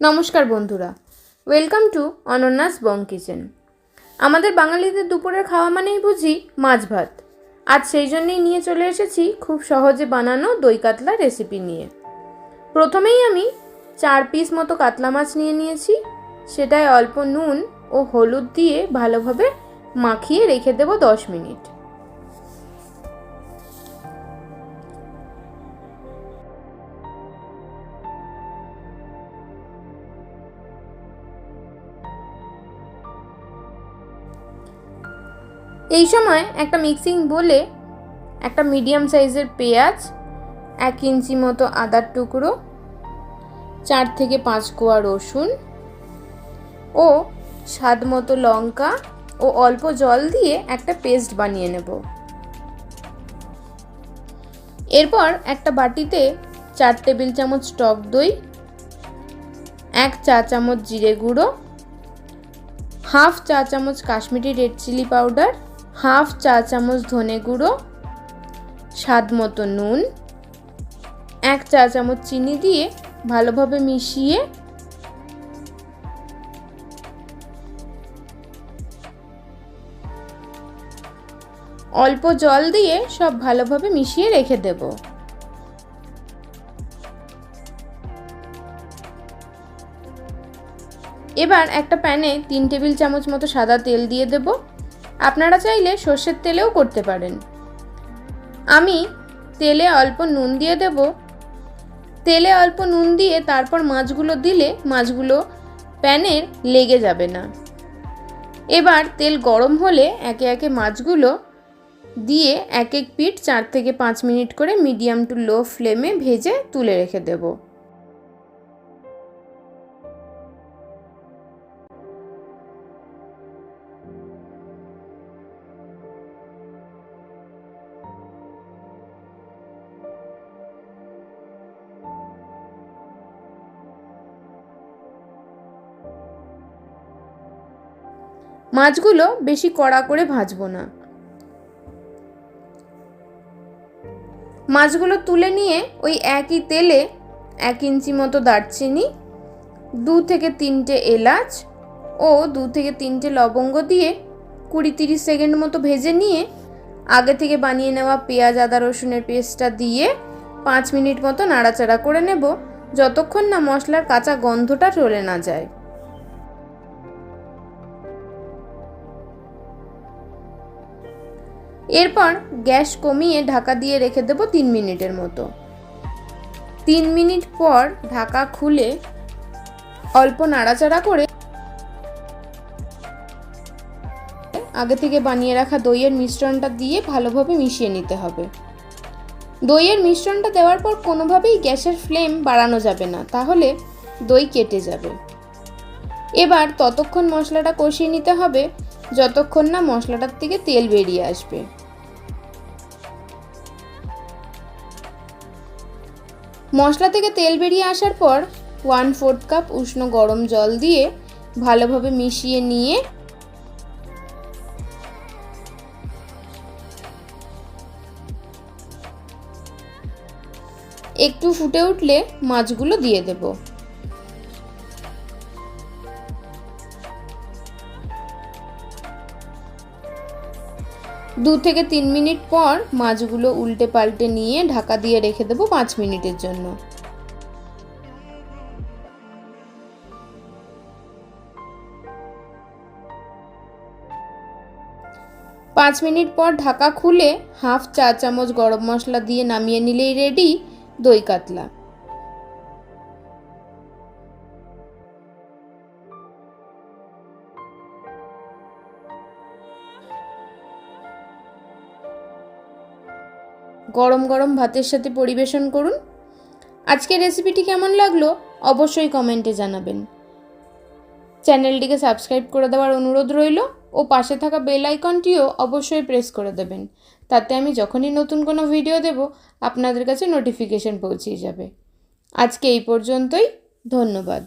নমস্কার বন্ধুরা, welcome to অনন্যাস Bong kitchen. আমাদের বাঙালিদের দুপুরের খাওয়া মানেই বুঝি মাছ ভাত। আজ সেই জন্যই নিয়ে চলে এসেছি খুব সহজে বানানো দই কাতলা রেসিপি নিয়ে। প্রথমেই আমি 4 পিস মতো কাতলা মাছ নিয়ে নিয়েছি। সেটায় অল্প নুন ও হলুদ দিয়ে ভালোভাবে মাখিয়ে রেখে দেব 10 মিনিট। এই সময় একটা মিক্সিং বোলে একটা মিডিয়াম সাইজের পেঁয়াজ, 1 ইঞ্চি মতো আদার টুকরো, 4 থেকে 5 কোয়া রসুন ও স্বাদ মতো লঙ্কা ও অল্প জল দিয়ে একটা পেস্ট বানিয়ে নেব। এরপর একটা বাটিতে 4 টেবিল চামচ টক দই, 1 চা চামচ জিরে গুঁড়ো, হাফ চা চামচ Kashmiri red chilli powder, half চা চামচ ধনে গুঁড়ো, স্বাদ মতো নুন, 1 চা চামচ চিনি দিয়ে ভালোভাবে মিশিয়ে অল্প জল দিয়ে সব ভালোভাবে মিশিয়ে রেখে দেব। এবার একটা প্যানে 3 টেবিল চামচ মতো সাদা তেল দিয়ে দেব। আপনারা চাইলে সর্ষের তেলেও করতে পারেন। আমি তেলে অল্প নুন দিয়ে দেব। তেলে অল্প নুন দিয়ে তারপর মাছগুলো দিলে মাছগুলো প্যানের লেগে যাবে না। এবার তেল গরম হলে একে একে মাছগুলো দিয়ে এক এক পিঠ 4 থেকে 5 মিনিট করে মিডিয়াম টু লো ফ্লেমে ভেজে তুলে রেখে দেব। মাছগুলো বেশি কড়া করে ভাজবো না। মাছগুলো তুলে নিয়ে ওই একই তেলে 1 ইঞ্চি মতো দারচিনি, 2 থেকে 3টে এলাচ ও 2 থেকে 3টে লবঙ্গ দিয়ে 20-30 সেকেন্ড মতো ভেজে নিয়ে আগে থেকে বানিয়ে নেওয়া পেঁয়াজ আদা রসুনের পেস্টটা দিয়ে 5 মিনিট মতো নাড়াচাড়া করে নেব, যতক্ষণ না মশলার কাঁচা গন্ধটা চলে না যায়। এরপর গ্যাস কমিয়ে ঢাকা দিয়ে রেখে দেব 3 মিনিটের মতো। 3 মিনিট পর ঢাকা খুলে অল্প নাড়াচাড়া করে আগে থেকে বানিয়ে রাখা দইয়ের মিশ্রণটা দিয়ে ভালোভাবে মিশিয়ে নিতে হবে। দইয়ের মিশ্রণটা দেওয়ার পর কোনোভাবেই গ্যাসের ফ্লেম বাড়ানো যাবে না, তাহলে দই কেটে যাবে। এবার ততক্ষণ মশলাটা কষিয়ে নিতে হবে যতক্ষণ না মশলাটার থেকে তেল বেরিয়ে আসবে। মশলা থেকে তেল বেরিয়ে আসার পর 1/4 কাপ উষ্ণ গরম জল দিয়ে ভালোভাবে মিশিয়ে নিয়ে একটু ফুটে উঠলে মাছগুলো দিয়ে দেব। দু থেকে 3 মিনিট পর মাছগুলো উল্টে পাল্টে নিয়ে ঢাকা দিয়ে রেখে দেব 5 মিনিটের জন্য। পাঁচ মিনিট পর ঢাকা খুলে হাফ চা চামচ গরম মশলা দিয়ে নামিয়ে নিলেই রেডি দই কাতলা। গরম গরম ভাতের সাথে পরিবেশন করুন। আজকের রেসিপিটি কেমন লাগলো অবশ্যই কমেন্টে জানাবেন। চ্যানেলটিকে সাবস্ক্রাইব করে দেওয়ার অনুরোধ রইল ও পাশে থাকা বেল আইকনটিও অবশ্যই প্রেস করে দেবেন, তাতে আমি যখনই নতুন কোনো ভিডিও দেব আপনাদের কাছে নোটিফিকেশন পৌঁছে যাবে। আজকে এই পর্যন্তই, ধন্যবাদ।